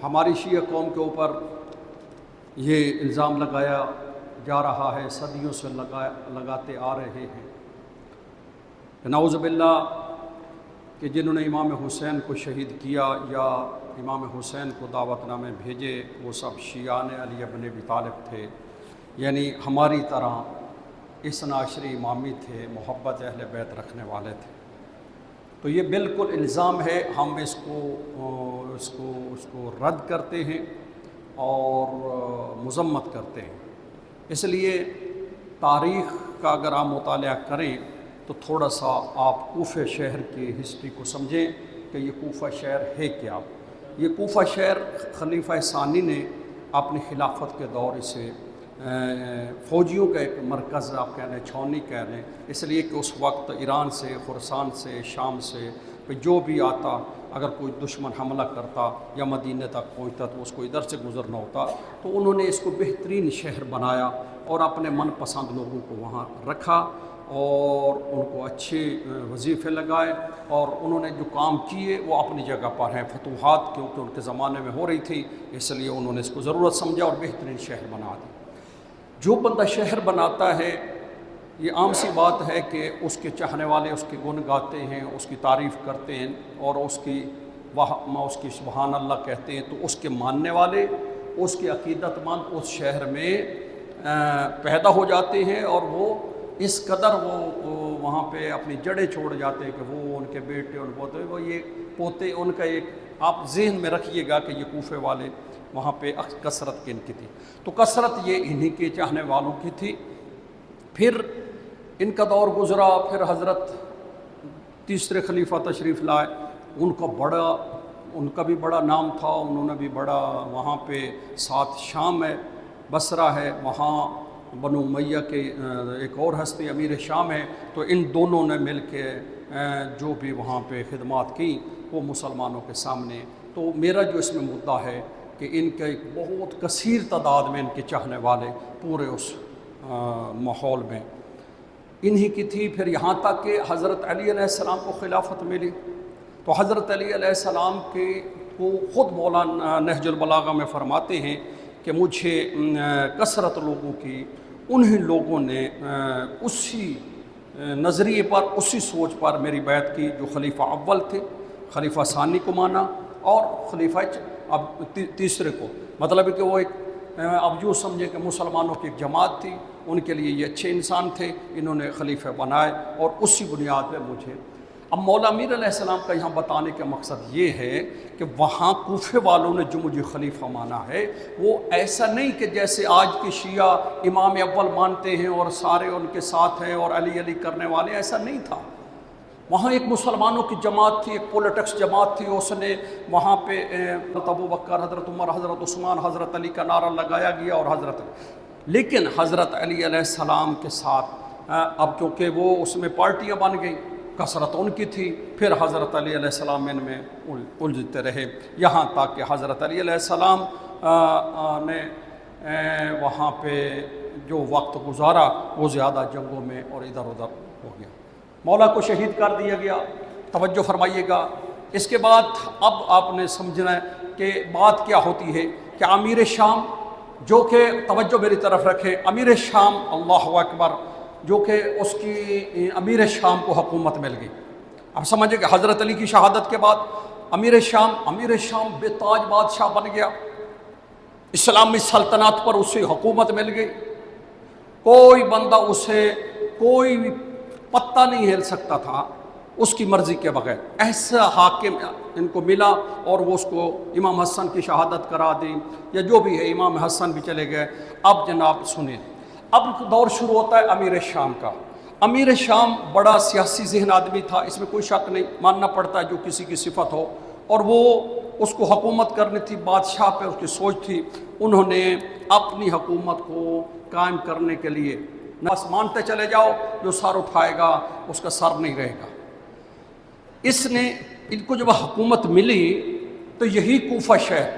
ہماری شیعہ قوم کے اوپر یہ الزام لگایا جا رہا ہے، صدیوں سے لگاتے آ رہے ہیں، نعوذ باللہ، کہ جنہوں نے امام حسین کو شہید کیا یا امام حسین کو دعوت نامے بھیجے وہ سب شیعان علی ابن ابی طالب تھے، یعنی ہماری طرح اثنا عشری امامی تھے، محبت اہل بیت رکھنے والے تھے۔ تو یہ بالکل الزام ہے، ہم اس کو رد کرتے ہیں اور مذمت کرتے ہیں۔ اس لیے تاریخ کا اگر آپ مطالعہ کریں تو تھوڑا سا آپ کوفہ شہر کی ہسٹری کو سمجھیں کہ یہ کوفہ شہر ہے کیا۔ یہ کوفہ شہر خلیفہ ثانی نے اپنی خلافت کے دور اسے فوجیوں کا ایک مرکز آپ کہہ لیں، چھاؤنی کہہ لیں، اس لیے کہ اس وقت ایران سے، خراسان سے، شام سے جو بھی آتا، اگر کوئی دشمن حملہ کرتا یا مدینہ تک پہنچتا تو اس کو ادھر سے گزرنا ہوتا، تو انہوں نے اس کو بہترین شہر بنایا اور اپنے من پسند لوگوں کو وہاں رکھا اور ان کو اچھے وظیفے لگائے، اور انہوں نے جو کام کیے وہ اپنی جگہ پر ہیں۔ فتوحات کیونکہ ان کے زمانے میں ہو رہی تھی، اس لیے انہوں نے اس کو ضرورت سمجھا اور بہترین شہر بنا دیا۔ جو بندہ شہر بناتا ہے، یہ عام سی بات ہے کہ اس کے چاہنے والے اس کے گن گاتے ہیں، اس کی تعریف کرتے ہیں اور اس کی سبحان اللہ کہتے ہیں، تو اس کے ماننے والے، اس کے عقیدت مند اس شہر میں پیدا ہو جاتے ہیں، اور وہ اس قدر وہ وہاں پہ اپنی جڑیں چھوڑ جاتے ہیں کہ وہ ان کے بیٹے، ان پوتے، وہ یہ پوتے ان کا ایک، آپ ذہن میں رکھیے گا کہ یہ کوفے والے وہاں پہ کثرت کن کی تھی، تو کثرت یہ انہی کے چاہنے والوں کی تھی۔ پھر ان کا دور گزرا، پھر حضرت تیسرے خلیفہ تشریف لائے، ان کا بھی بڑا نام تھا، انہوں نے بھی بڑا وہاں پہ ساتھ شام ہے، بصرہ ہے، وہاں بنو امیہ کے ایک اور ہستی امیر شام ہے، تو ان دونوں نے مل کے جو بھی وہاں پہ خدمات کی وہ مسلمانوں کے سامنے۔ تو میرا جو اس میں مدعا ہے کہ ان کے ایک بہت کثیر تعداد میں ان کے چاہنے والے پورے اس ماحول میں انہی کی تھی۔ پھر یہاں تک کہ حضرت علی علیہ السلام کو خلافت ملی، تو حضرت علی علیہ السلام کو خود مولانا نہج البلاغہ میں فرماتے ہیں کہ مجھے کثرت لوگوں کی، انہی لوگوں نے اسی نظریے پر، اسی سوچ پر میری بیعت کی جو خلیفہ اول تھے، خلیفہ ثانی کو مانا اور خلیفہ اب تیسرے کو، مطلب ہے کہ وہ ایک، اب جو سمجھے کہ مسلمانوں کی ایک جماعت تھی، ان کے لیے یہ اچھے انسان تھے، انہوں نے خلیفہ بنائے اور اسی بنیاد پہ مجھے۔ اب مولا امیر علیہ السلام کا یہاں بتانے کا مقصد یہ ہے کہ وہاں کوفے والوں نے جو مجھے خلیفہ مانا ہے وہ ایسا نہیں کہ جیسے آج کے شیعہ امام اول مانتے ہیں اور سارے ان کے ساتھ ہیں اور علی علی کرنے والے، ایسا نہیں تھا۔ وہاں ایک مسلمانوں کی جماعت تھی، ایک پولیٹکس جماعت تھی، اس نے وہاں پہ حضرت ابو بکر، حضرت عمر، حضرت عثمان، حضرت علی کا نعرہ لگایا گیا اور لیکن حضرت علی علیہ السلام کے ساتھ اب کیونکہ وہ اس میں پارٹیاں بن گئیں، کثرت ان کی تھی، پھر حضرت علی علیہ السلام ان میں الجھتے رہے، یہاں تک کہ حضرت علی علیہ السلام نے وہاں پہ جو وقت گزارا وہ زیادہ جنگوں میں اور ادھر ادھر ہو گیا، مولا کو شہید کر دیا گیا۔ توجہ فرمائیے گا، اس کے بعد اب آپ نے سمجھنا ہے کہ بات کیا ہوتی ہے کہ امیر شام، جو کہ توجہ میری طرف رکھے، امیر شام، اللہ اکبر، جو کہ اس کی امیر شام کو حکومت مل گئی۔ اب سمجھے کہ حضرت علی کی شہادت کے بعد امیر شام بے تاج بادشاہ بن گیا، اسلامی سلطنت پر اسے حکومت مل گئی، کوئی بندہ اسے کوئی بھی پتہ نہیں ہل سکتا تھا اس کی مرضی کے بغیر، ایسا حاکم ان کو ملا، اور وہ اس کو امام حسن کی شہادت کرا دی یا جو بھی ہے، امام حسن بھی چلے گئے۔ اب جناب سنیں، اب دور شروع ہوتا ہے امیر شام کا۔ امیر شام بڑا سیاسی ذہن آدمی تھا، اس میں کوئی شک نہیں، ماننا پڑتا ہے جو کسی کی صفت ہو، اور وہ اس کو حکومت کرنی تھی، بادشاہ پہ اس کی سوچ تھی۔ انہوں نے اپنی حکومت کو قائم کرنے کے لیے بس مانتے چلے جاؤ، جو سر اٹھائے گا اس کا سر نہیں رہے گا۔ ان کو جب حکومت ملی تو یہی کوفہ شہر،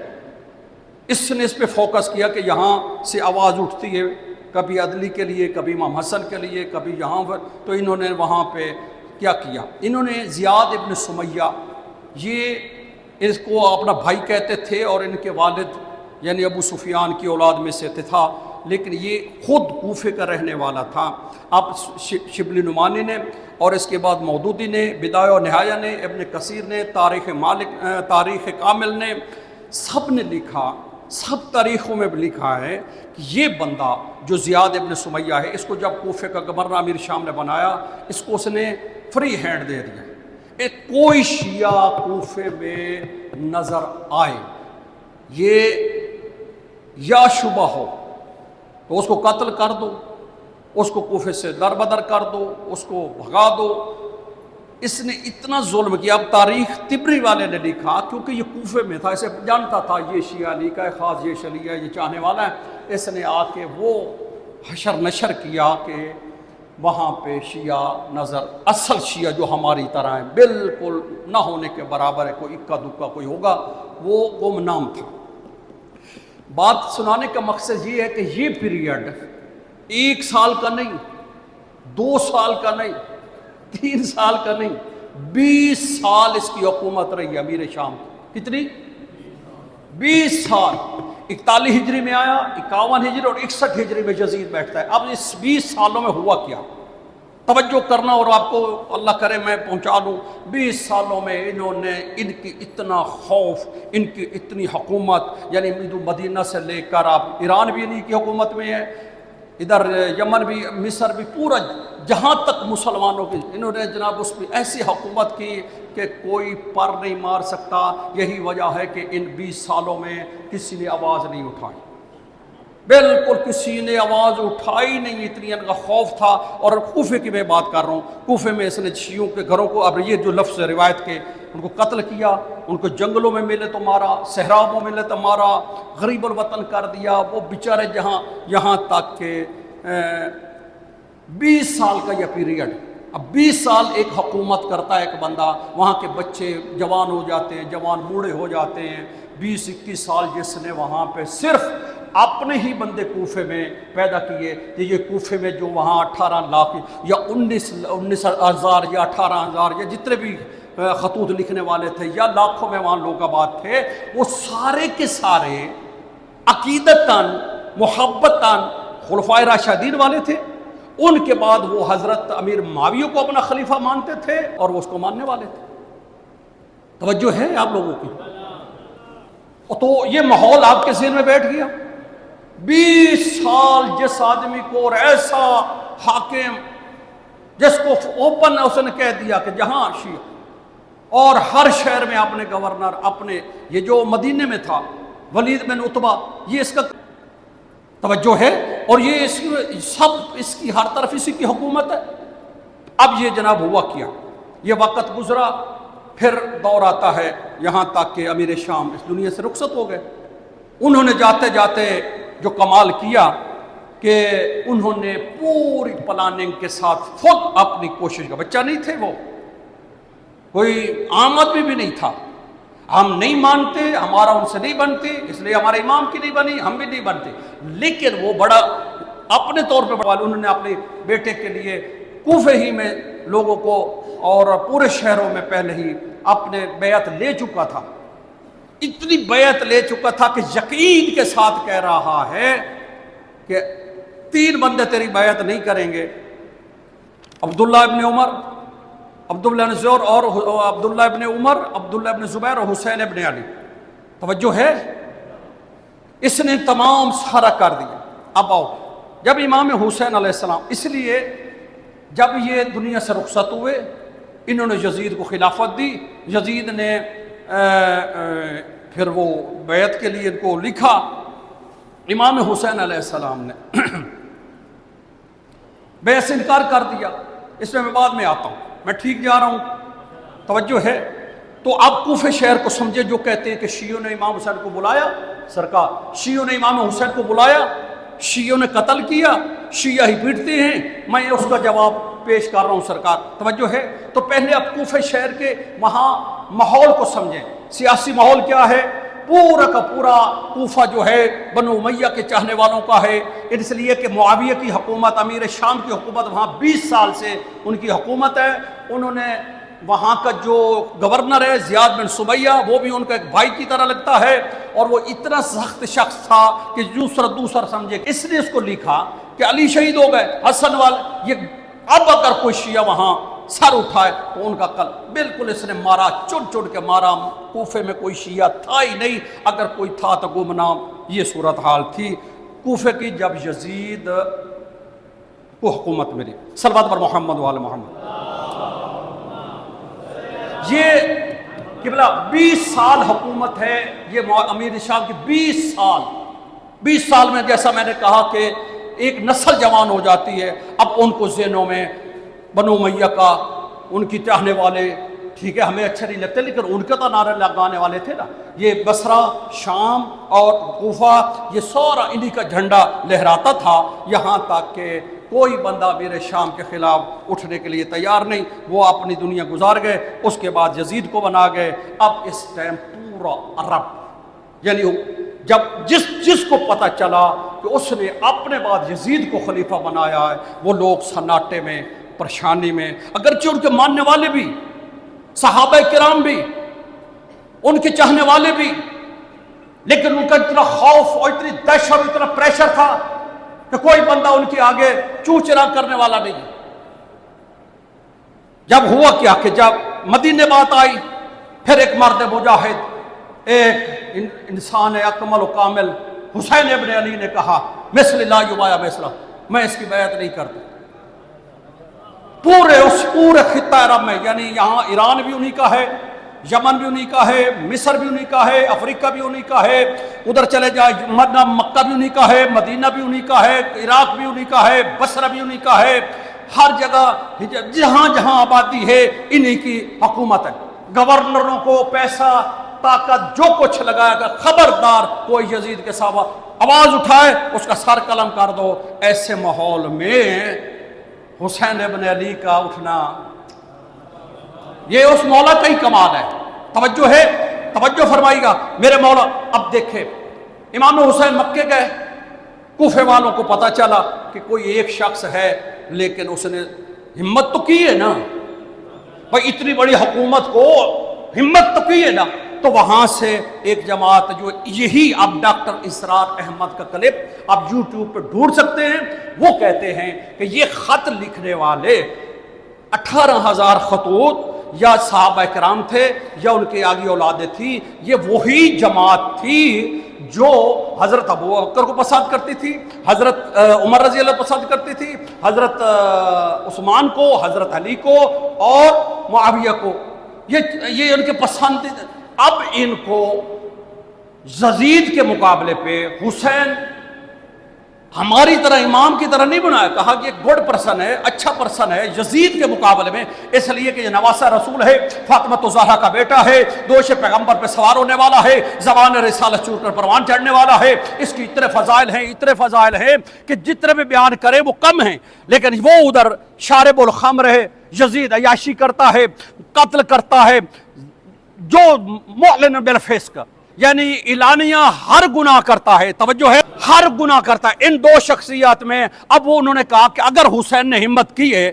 اس نے اس پہ فوکس کیا کہ یہاں سے آواز اٹھتی ہے، کبھی عدلی کے لیے، کبھی امام حسن کے لیے، کبھی یہاں پر، تو انہوں نے وہاں پہ کیا کیا، انہوں نے زیاد ابن سمیہ، یہ اس کو اپنا بھائی کہتے تھے اور ان کے والد یعنی ابو سفیان کی اولاد میں سے تھا، لیکن یہ خود کوفے کا رہنے والا تھا۔ اب شبلی نعمانی نے اور اس کے بعد مودودی نے، بدایہ و نہایہ نے، ابن کثیر نے، تاریخ کامل نے، سب نے لکھا، سب تاریخوں میں بھی لکھا ہے کہ یہ بندہ جو زیاد ابن سمیہ ہے، اس کو جب کوفے کا گورنر امیر شام نے بنایا، اس کو اس نے فری ہینڈ دے دیا۔ کوئی شیعہ کوفے میں نظر آئے یہ یا شبہ ہو تو اس کو قتل کر دو، اس کو کوفے سے در بدر کر دو، اس کو بھگا دو۔ اس نے اتنا ظلم کیا۔ اب تاریخ طبری والے نے لکھا، کیونکہ یہ کوفے میں تھا، اسے جانتا تھا یہ شیعہ علی کا ہے، خاص یہ شیعہ یہ چاہنے والا ہے، اس نے آ کے وہ حشر نشر کیا کہ وہاں پہ شیعہ نظر، اصل شیعہ جو ہماری طرح ہیں، بالکل نہ ہونے کے برابر ہے، کوئی اکا دکا کوئی ہوگا، وہ گمنام تھا۔ بات سنانے کا مقصد یہ ہے کہ یہ پیریڈ 1 سال کا نہیں، 2 سال کا نہیں، 3 سال کا نہیں، 20 سال اس کی حکومت رہی امیر شام کی۔ کتنی؟ 20 سال۔ 41 ہجری میں آیا، 51 ہجری اور 61 ہجری میں یزید بیٹھتا ہے۔ اب اس 20 سالوں میں ہوا کیا؟ توجہ کرنا اور آپ کو اللہ کرے میں پہنچا دوں۔ 20 سالوں میں انہوں نے ان کی اتنا خوف، ان کی اتنی حکومت، یعنی مدینہ سے لے کر آپ ایران بھی انہی کی حکومت میں ہے، ادھر یمن بھی، مصر بھی، پورا جہاں تک مسلمانوں کی انہوں نے جناب اس پہ ایسی حکومت کی کہ کوئی پر نہیں مار سکتا۔ یہی وجہ ہے کہ ان 20 سالوں میں کسی نے آواز نہیں اٹھائی، بالکل کسی نے آواز اٹھائی نہیں، اتنی ان کا خوف تھا۔ اور کوفے کی میں بات کر رہا ہوں، کوفے میں اس نے شیعوں کے گھروں کو، اب یہ جو لفظ روایت کے، ان کو قتل کیا، ان کو جنگلوں میں ملے تو مارا، صحراؤں میں ملے تو مارا، غریب الوطن کر دیا۔ وہ بیچارے یہاں تک کہ 20 سال کا یہ پیریڈ، اب 20 سال ایک حکومت کرتا ہے ایک بندہ، وہاں کے بچے جوان ہو جاتے ہیں، جوان بوڑھے ہو جاتے ہیں۔ 20-21 سال جس نے وہاں پہ صرف اپنے ہی بندے کوفے میں پیدا کیے، کہ یہ کوفے میں جو وہاں 18 لاکھ یا 19,000 یا 18,000 یا جتنے بھی خطوط لکھنے والے تھے، یا لاکھوں میں وہاں لوگ آباد تھے، وہ سارے کے سارے عقیدتاً محبتاً خلفائے راشدین والے تھے۔ ان کے بعد وہ حضرت امیر معاویہ کو اپنا خلیفہ مانتے تھے اور وہ اس کو ماننے والے تھے۔ توجہ ہے آپ لوگوں کی؟ تو یہ ماحول آپ کے ذہن میں بیٹھ گیا۔ 20 سال جس آدمی کو، اور ایسا حاکم جس کو اوپن اس نے کہہ دیا کہ جہاں شیعہ، اور ہر شہر میں اپنے گورنر، اپنے یہ جو مدینے میں تھا ولید بن عتبہ، یہ اس کا توجہ ہے، اور یہ سب اس کی ہر طرف اسی کی حکومت ہے۔ اب یہ جناب ہوا کیا، یہ وقت گزرا، پھر دور آتا ہے یہاں تک کہ امیر شام اس دنیا سے رخصت ہو گئے۔ انہوں نے جاتے جاتے جو کمال کیا کہ انہوں نے پوری پلاننگ کے ساتھ خود اپنی کوشش کا، بچہ نہیں تھے، وہ کوئی عام آدمی بھی نہیں تھا، ہم نہیں مانتے، ہمارا ان سے نہیں بنتی، اس لیے ہمارے امام کی نہیں بنی، ہم بھی نہیں بنتے، لیکن وہ بڑا اپنے طور پہ بڑا، انہوں نے اپنے بیٹے کے لیے کوفے ہی میں لوگوں کو اور پورے شہروں میں پہلے ہی اپنے بیعت لے چکا تھا، اتنی بیعت لے چکا تھا کہ یقین کے ساتھ کہہ رہا ہے کہ 3 بندے تیری بیعت نہیں کریں گے، عبداللہ ابن عمر، عبداللہ ابن زبیر اور عبداللہ ابن عمر، عبداللہ ابن زبیر اور حسین ابن علی۔ توجہ ہے، اس نے تمام سارا کر دیا۔ اب آؤ، جب امام حسین علیہ السلام، اس لیے جب یہ دنیا سے رخصت ہوئے، انہوں نے یزید کو خلافت دی، یزید نے پھر وہ بیعت کے لیے ان کو لکھا، امام حسین علیہ السلام نے بیعت سے انکار کر دیا۔ اس میں بعد میں آتا ہوں، میں ٹھیک جا رہا ہوں، توجہ ہے۔ تو آپ کوفے شہر کو سمجھے جو کہتے ہیں کہ شیعوں نے امام حسین کو بلایا، سرکار شیعوں نے امام حسین کو بلایا، شیعوں نے قتل کیا، شیعہ ہی پیٹتے ہیں، میں اس کا جواب پیش کر رہا ہوں سرکار، توجہ ہے۔ تو پہلے آپ کوفے شہر کے وہاں ماحول کو سمجھیں، سیاسی ماحول کیا ہے۔ پورا کا پورا کوفہ جو ہے بنو امیہ کے چاہنے والوں کا ہے، اس لیے کہ معاویہ کی حکومت، امیر شام کی حکومت وہاں 20 سال سے ان کی حکومت ہے۔ انہوں نے وہاں کا جو گورنر ہے زیاد بن سمیہ، وہ بھی ان کا ایک بھائی کی طرح لگتا ہے، اور وہ اتنا سخت شخص تھا کہ دوسرا سمجھے، اس نے اس کو لکھا کہ علی شہید ہو گئے، حسن والے، یہ اب اگر کوئی شیعہ وہاں سر اٹھائے تو ان کا قلب بالکل اس نے مارا، چڑ کے مارا۔ کوفے میں کوئی شیعہ تھا ہی نہیں، اگر کوئی تھا تو گمنام۔ یہ صورتحال تھی کوفے کی جب یزید کو حکومت ملی۔ صلوات پر محمد وآل محمد۔ یہ قبلہ 20 سال حکومت ہے یہ امیر شام کی، 20 سال میں جیسا میں نے کہا کہ ایک نسل جوان ہو جاتی ہے۔ اب ان کو ذہنوں میں بنو امیہ کا، ان کی چاہنے والے، ٹھیک ہے ہمیں اچھا نہیں لگتے لیکن ان کا تو نعرہ لگانے والے تھے نا، یہ بصرہ، شام اور کوفہ، یہ سارا انہی کا جھنڈا لہراتا تھا، یہاں تک کہ کوئی بندہ میرے شام کے خلاف اٹھنے کے لیے تیار نہیں، وہ اپنی دنیا گزار گئے۔ اس کے بعد یزید کو بنا گئے۔ اب اس ٹائم پورا عرب، یعنی جب جس کو پتہ چلا کہ اس نے اپنے بعد یزید کو خلیفہ بنایا ہے، وہ لوگ سناٹے میں، پریشانی میں، اگرچہ ان کے ماننے والے بھی، صحابہ کرام بھی، ان کے چاہنے والے بھی، لیکن ان کا اتنا خوف اور اتنی دہشت اور اتنا پریشر تھا کہ کوئی بندہ ان کے آگے چوں چرا کرنے والا نہیں۔ جب ہوا کیا کہ جب مدینے بات آئی، پھر ایک مرد مجاہد، ایک انسان اکمل و کامل، حسین ابن علی نے کہا مثل لا یبایع مثلہ، میں اس کی بیعت نہیں کرتا۔ پورے خطہ عرب میں، یعنی یہاں ایران بھی انہی کا ہے، یمن بھی انہی کا ہے، مصر بھی انہی کا ہے، افریقہ بھی انہی کا ہے، ادھر چلے جائے مکہ بھی انہی کا ہے، مدینہ بھی انہی کا ہے، عراق بھی انہی کا ہے، بصرہ بھی انہی کا ہے، ہر جگہ جہاں جہاں آبادی ہے انہی کی حکومت ہے۔ گورنروں کو پیسہ، طاقت، جو کچھ لگایا گا، خبردار کوئی یزید کے سوا آواز اٹھائے اس کا سر قلم کر دو۔ ایسے ماحول میں حسین ابن علی کا اٹھنا، یہ اس مولا کا ہی کمال ہے۔ توجہ ہے، توجہ فرمائیے گا میرے مولا۔ اب دیکھیں امام حسین مکے گئے، کوفے والوں کو پتہ چلا کہ کوئی ایک شخص ہے، لیکن اس نے ہمت تو کی ہے نا بھائی، اتنی بڑی حکومت کو ہمت تو کی ہے نا۔ تو وہاں سے ایک جماعت، جو یہی اب ڈاکٹر اسرار احمد کا کلپ آپ یوٹیوب پہ ڈھونڈ سکتے ہیں، وہ کہتے ہیں کہ یہ خط لکھنے والے 18,000 خطوط یا صحابہ کرام تھے یا ان کے آگے اولادیں تھی، یہ وہی جماعت تھی جو حضرت ابو بکر کو پسند کرتی تھی، حضرت عمر رضی اللہ پسند کرتی تھی، حضرت عثمان کو، حضرت علی کو اور معاویہ کو، یہ ان کے پسند تھے۔ اب ان کو یزید کے مقابلے پہ حسین ہماری طرح امام کی طرح نہیں بنایا، کہا کہ ایک گڈ پرسن ہے، اچھا پرسن ہے یزید کے مقابلے میں، اس لیے کہ یہ نواسہ رسول ہے، فاطمہ الزہرا کا بیٹا ہے، دوش پیغمبر پہ سوار ہونے والا ہے، زبان رسالت چور کر پروان چڑھنے والا ہے، اس کی اتنے فضائل ہیں کہ جتنے بھی بیان کرے وہ کم ہیں۔ لیکن وہ ادھر شارب الخمر ہے، یزید عیاشی کرتا ہے، قتل کرتا ہے، جو معلن بالفسق، یعنی اعلانیہ ہر گناہ کرتا ہے۔ توجہ ہے، ہر گناہ کرتا ہے۔ ان دو شخصیات میں اب وہ انہوں نے کہا کہ اگر حسین نے ہمت کی ہے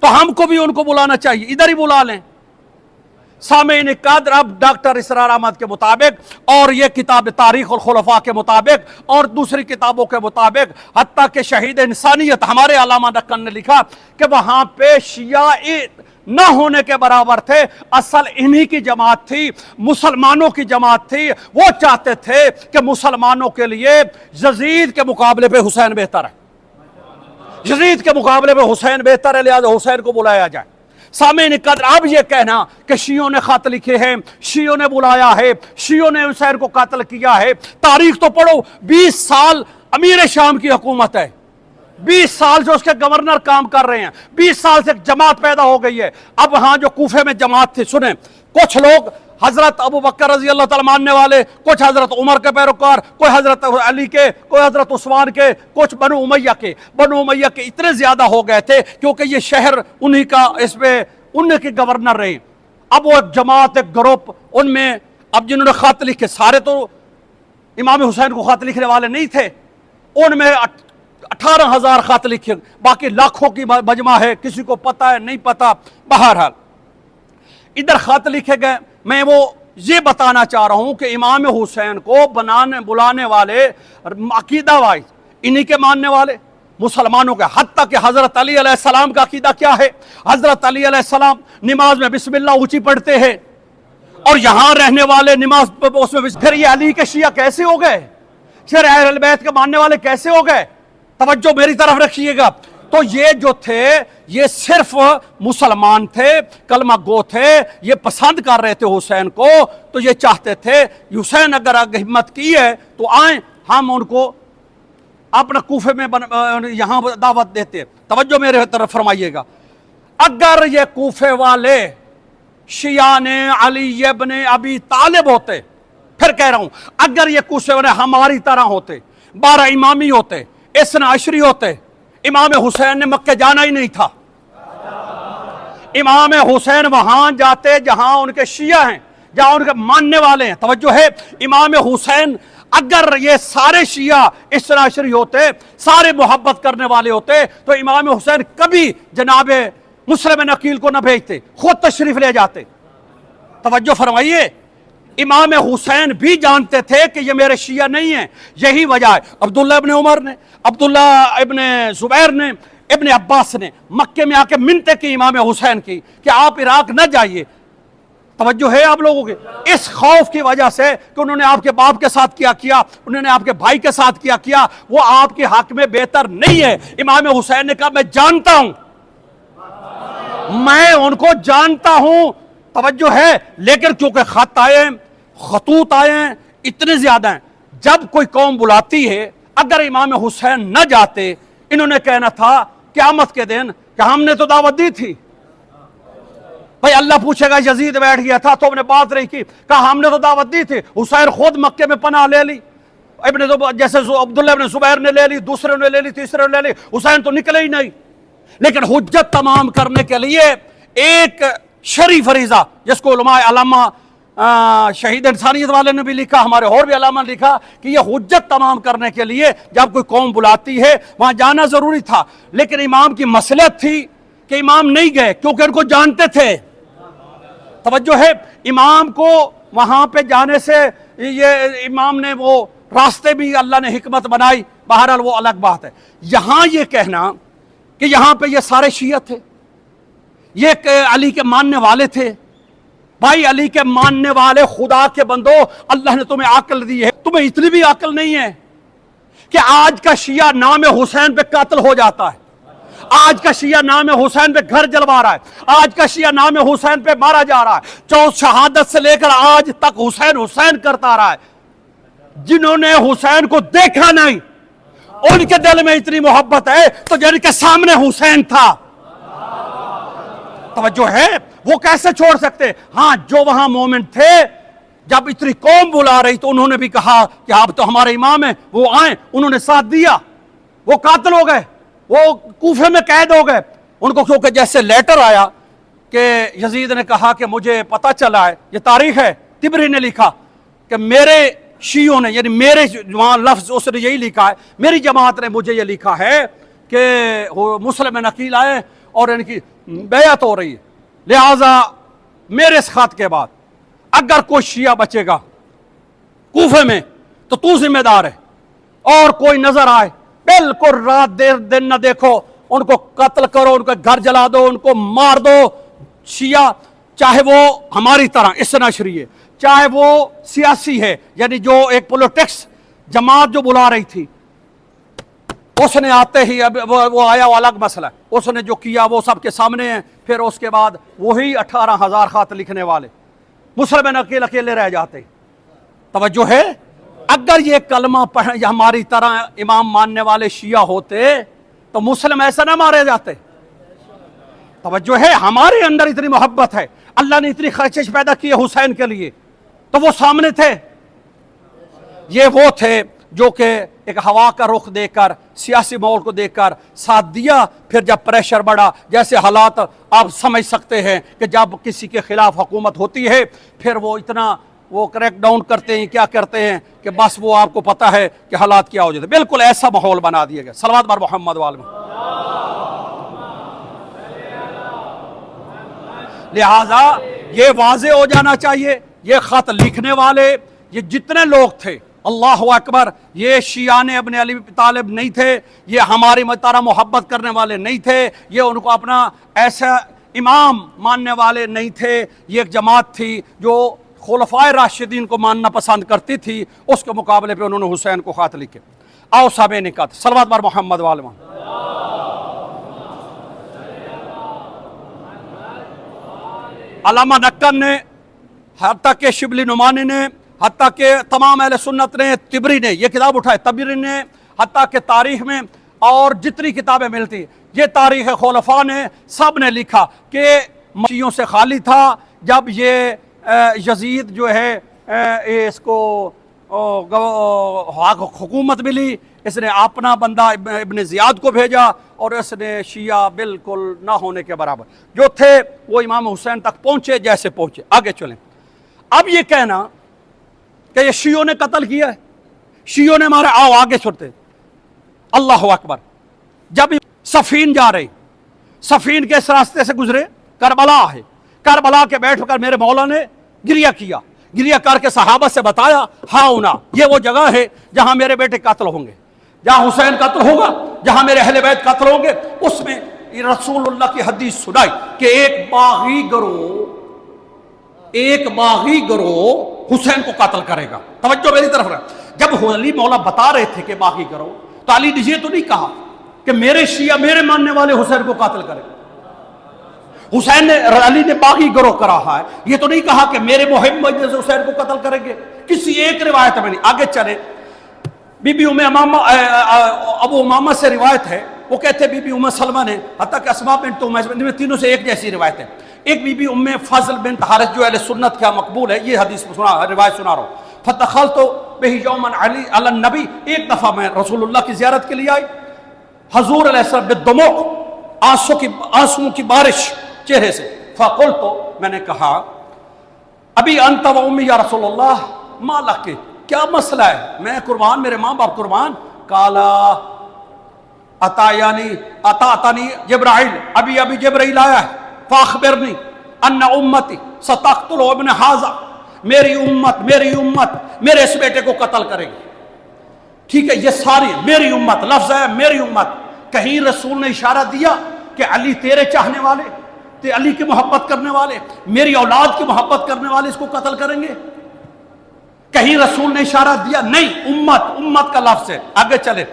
تو ہم کو بھی ان کو بلانا چاہیے، ادھر ہی بلا لیں۔ سامعین قدر، اب ڈاکٹر اسرار احمد کے مطابق اور یہ کتاب تاریخ الخلفاء کے مطابق اور دوسری کتابوں کے مطابق، حتیٰ کہ شہید انسانیت ہمارے علامہ نقل نے لکھا کہ وہاں پہ شیعہ نہ ہونے کے برابر تھے، اصل انہی کی جماعت تھی، مسلمانوں کی جماعت تھی۔ وہ چاہتے تھے کہ مسلمانوں کے لیے یزید کے مقابلے پہ حسین بہتر ہے، یزید کے مقابلے پہ حسین بہتر ہے، لہذا حسین کو بلایا جائے۔ سامعین قدر، اب یہ کہنا کہ شیعوں نے خط لکھے ہیں، شیعوں نے بلایا ہے، شیعوں نے حسین کو قتل کیا ہے، تاریخ تو پڑھو۔ 20 سال امیر شام کی حکومت ہے، 20 سال سے اس کے گورنر کام کر رہے ہیں، 20 سال سے ایک جماعت پیدا ہو گئی ہے۔ اب وہاں جو کوفے میں جماعت تھی، سنیں، کچھ لوگ حضرت ابو بکر رضی اللہ تعالیٰ ماننے والے، کچھ حضرت عمر کے پیروکار، کوئی حضرت علی کے، کوئی حضرت عثمان کے، کچھ بنو امیہ کے۔ بنو امیہ کے اتنے زیادہ ہو گئے تھے کیونکہ یہ شہر انہی کا، اس پہ انہی کے گورنر رہے۔ اب وہ ایک جماعت، ایک گروپ، ان میں اب جنہوں نے خط لکھے، سارے تو امام حسین کو خط لکھنے والے نہیں تھے، ان میں 18,000 خط لکھے، باقی لاکھوں کی مجمع ہے، کسی کو پتہ ہے نہیں پتہ۔ بہرحال ادھر خط لکھے گئے. میں وہ یہ بتانا چاہ رہا ہوں کہ امام حسین کو بلانے والے عقیدہ وائز انہی کے ماننے والے مسلمانوں کے، حتیٰ کہ حضرت علی علیہ السلام کا عقیدہ کیا ہے؟ حضرت علی علیہ السلام نماز میں بسم اللہ اونچی پڑھتے ہیں، اور یہاں رہنے والے نماز اس میں پھر یہ علی کے شیعہ کیسے ہو گئے؟ پھر اہل بیت کے ماننے والے کیسے ہو گئے؟ توجہ میری طرف رکھیے گا. تو یہ جو تھے یہ صرف مسلمان تھے، کلمہ گو تھے، یہ پسند کر رہے تھے حسین کو. تو یہ چاہتے تھے حسین اگر ہمت کی ہے تو آئیں، ہم ان کو اپنا کوفے میں یہاں دعوت دیتے. توجہ میرے طرف فرمائیے گا. اگر یہ کوفے والے شیعان علی ابن ابی طالب ہوتے، پھر کہہ رہا ہوں اگر یہ کوفے والے ہماری طرح ہوتے، 12 امامی ہوتے، اثنا عشری ہوتے، امام حسین نے مکہ جانا ہی نہیں تھا. امام حسین وہاں جاتے جہاں ان کے شیعہ ہیں، جہاں ان کے ماننے والے ہیں. توجہ ہے، امام حسین اگر یہ سارے شیعہ اثنا عشری ہوتے، سارے محبت کرنے والے ہوتے، تو امام حسین کبھی جناب مسلم نقیل کو نہ بھیجتے، خود تشریف لے جاتے. توجہ فرمائیے، امام حسین بھی جانتے تھے کہ یہ میرے شیعہ نہیں ہیں. یہی وجہ ہے عبداللہ ابن عمر نے، عبداللہ ابن زبیر نے، ابن عباس نے مکے میں آ کے منتیں کی امام حسین کی کہ آپ عراق نہ جائیے. توجہ ہے آپ لوگوں کے؟ اس خوف کی وجہ سے کہ انہوں نے آپ کے باپ کے ساتھ کیا، انہوں نے آپ کے بھائی کے ساتھ کیا، وہ آپ کے حق میں بہتر نہیں ہے. امام حسین نے کہا میں جانتا ہوں، میں ان کو جانتا ہوں. توجہ ہے، لیکن کیونکہ خط آئے، خطوط آئے ہیں اتنے زیادہ ہیں، جب کوئی قوم بلاتی ہے اگر امام حسین نہ جاتے، انہوں نے کہنا تھا قیامت کے دن کہ ہم نے تو دعوت دی تھی. بھئی اللہ پوچھے گا یزید بیٹھ گیا تھا تو ہم نے بات نہیں کی، کہا ہم نے تو دعوت دی تھی. حسین خود مکے میں پناہ لے لی، جیسے عبداللہ ابن زبیر نے لے لی، دوسرے نے لے لی، تیسرے نے لے لی، حسین تو نکلے ہی نہیں. لیکن حجت تمام کرنے کے لیے ایک شرعی فریضہ، جس کو علماء علامہ شہید انسانیت والے نے بھی لکھا، ہمارے اور بھی علامہ نے لکھا کہ یہ حجت تمام کرنے کے لیے جب کوئی قوم بلاتی ہے وہاں جانا ضروری تھا. لیکن امام کی مصلحت تھی کہ امام نہیں گئے کیونکہ ان کو جانتے تھے. توجہ ہے، امام کو وہاں پہ جانے سے یہ امام نے وہ راستے بھی اللہ نے حکمت بنائی، بہرحال وہ الگ بات ہے. یہاں یہ کہنا کہ یہاں پہ یہ سارے شیعہ تھے، یہ علی کے ماننے والے تھے. بھائی علی کے ماننے والے خدا کے بندو، اللہ نے تمہیں عقل دی ہے، تمہیں اتنی بھی عقل نہیں ہے کہ آج کا شیعہ نام حسین پہ قاتل ہو جاتا ہے، آج کا شیعہ نام حسین پہ گھر جلوا رہا ہے، آج کا شیعہ نام حسین پہ مارا جا رہا ہے، چوتھ شہادت سے لے کر آج تک حسین حسین کرتا رہا ہے. جنہوں نے حسین کو دیکھا نہیں ان کے دل میں اتنی محبت ہے تو جن کے سامنے حسین تھا. توجہ ہے، وہ کیسے چھوڑ سکتے؟ ہاں جو وہاں مومنٹ تھے، جب اتنی قوم بلا رہی تو انہوں نے بھی کہا کہ آپ تو ہمارے امام ہیں، وہ آئیں، انہوں نے ساتھ دیا. وہ قاتل ہو گئے، وہ کوفے میں قید ہو گئے. ان کو کیونکہ جیسے لیٹر آیا کہ یزید نے کہا کہ مجھے پتہ چلا ہے، یہ تاریخ ہے، طبری نے لکھا کہ میرے شیعوں نے، یعنی میرے وہاں لفظ اس نے یہی لکھا ہے، میری جماعت نے مجھے یہ لکھا ہے کہ مسلم نقیل آئے اور ان کی بیعت ہو رہی ہے، لہٰذا میرے اس خط کے بعد اگر کوئی شیعہ بچے گا کوفے میں تو ذمہ دار ہے، اور کوئی نظر آئے بالکل رات دن نہ دیکھو، ان کو قتل کرو، ان کو گھر جلا دو، ان کو مار دو. شیعہ چاہے وہ ہماری طرح اثنا عشری ہے، چاہے وہ سیاسی ہے، یعنی جو ایک پولیٹکس جماعت جو بلا رہی تھی، اس نے آتے ہی اب وہ آیا، وہ الگ مسئلہ ہے، اس نے جو کیا وہ سب کے سامنے ہے. پھر اس کے بعد وہی 18,000 خط لکھنے والے مسلم نقیل اکیلے رہ جاتے. توجہ ہے، اگر یہ کلمہ پڑھ ہماری طرح امام ماننے والے شیعہ ہوتے تو مسلم ایسا نہ مارے جاتے. توجہ ہے، ہمارے اندر اتنی محبت ہے، اللہ نے اتنی خواہش پیدا کی ہے حسین کے لیے، تو وہ سامنے تھے. یہ وہ تھے جو کہ ایک ہوا کا رخ دے کر، سیاسی ماحول کو دیکھ کر ساتھ دیا. پھر جب پریشر بڑھا، جیسے حالات آپ سمجھ سکتے ہیں کہ جب کسی کے خلاف حکومت ہوتی ہے پھر وہ اتنا وہ کریک ڈاؤن کرتے ہیں، کیا کرتے ہیں کہ بس وہ آپ کو پتہ ہے کہ حالات کیا ہو جاتے. بالکل ایسا ماحول بنا دیا گیا. صلوات بر محمد والم. لہذا یہ واضح ہو جانا چاہیے، یہ خط لکھنے والے یہ جتنے لوگ تھے، اللہ اکبر، یہ شیعان ابن علی طالب نہیں تھے، یہ ہماری طرح محبت کرنے والے نہیں تھے، یہ ان کو اپنا ایسا امام ماننے والے نہیں تھے، یہ ایک جماعت تھی جو خلفائے راشدین کو ماننا پسند کرتی تھی، اس کے مقابلے پہ انہوں نے حسین کو خط لکھے۔ آؤ صاحب نکات صلوات بر محمد والما۔ علامہ نکن نے، حتیٰ کہ شبلی نعمانی نے، حتیٰ کہ تمام اہل سنت نے، طبری نے یہ کتاب اٹھائے، طبری نے، حتیٰ کہ تاریخ میں اور جتنی کتابیں ملتی، یہ تاریخ خلفاء نے سب نے لکھا کہ شیعوں سے خالی تھا۔ جب یہ یزید جو ہے اس کو حکومت ملی، اس نے اپنا بندہ ابن زیاد کو بھیجا اور اس نے شیعہ بالکل نہ ہونے کے برابر جو تھے وہ امام حسین تک پہنچے جیسے پہنچے۔ آگے چلیں، اب یہ کہنا کہ یہ شیعوں نے قتل کیا ہے، شیعوں نے مارا، آؤ آگے چھوڑتے۔ اللہ اکبر، جب صفین جا رہے، صفین کے اس راستے سے گزرے، کربلا ہے، کربلا کے بیٹھ کر میرے مولا نے گریہ کیا، گریہ کر کے صحابہ سے بتایا، ہاؤنا یہ وہ جگہ ہے جہاں میرے بیٹے قتل ہوں گے، جہاں حسین قتل ہوگا، جہاں میرے اہل بیت قتل ہوں گے۔ اس میں رسول اللہ کی حدیث سنائی کہ ایک باغی گروہ حسین کو قتل کرے گا۔ توجہ میری طرف رہا، جب علی مولا بتا رہے تھے کہ باغی گروہ، تو علی نے یہ تو نہیں کہا کہ میرے شیعہ میرے ماننے والے حسین کو قتل کرے گا۔ علی نے باغی گروہ کرا ہے، یہ تو نہیں کہا کہ میرے محب حسین کو قتل کریں گے، کسی ایک روایت میں نہیں۔ آگے چلے، بی بی ابو امامہ سے روایت ہے، وہ کہتے بی بی سلمہ نے، حتیٰ کہ اسماء بنت امیس میں تینوں سے ایک جیسی روایت ہے۔ ایک بی بی فضل بنت حارث جو اہل سنت کا مقبول ہے، یہ حدیث روایت سنا رہا ہوں۔ فدخلت بہ یوما علی النبی، ایک دفعہ میں رسول اللہ کی زیارت کے لیے آئی، حضور علیہ السلام بالدموع، آنسوں کی بارش چہرے سے۔ فقلت، میں نے کہا، ابی انت و امی یا رسول اللہ، ما لک، کیا مسئلہ ہے، میں قربان، میرے ماں باپ قربان۔ کالا اتانی جبرائیل، ابھی جبرائیل آیا ہے، فاخبرنی ان امتی ستقتل ابن حاذا، میری امت میرے اس بیٹے کو قتل کرے گی۔ ٹھیک ہے، یہ ساری میری امت لفظ ہے، میری امت۔ کہیں رسول نے اشارہ دیا کہ علی تیرے چاہنے والے، علی کی محبت کرنے والے، میری اولاد کی محبت کرنے والے اس کو قتل کریں گے؟ کہیں رسول نے اشارہ دیا؟ نہیں، امت کا لفظ ہے۔ آگے چلے،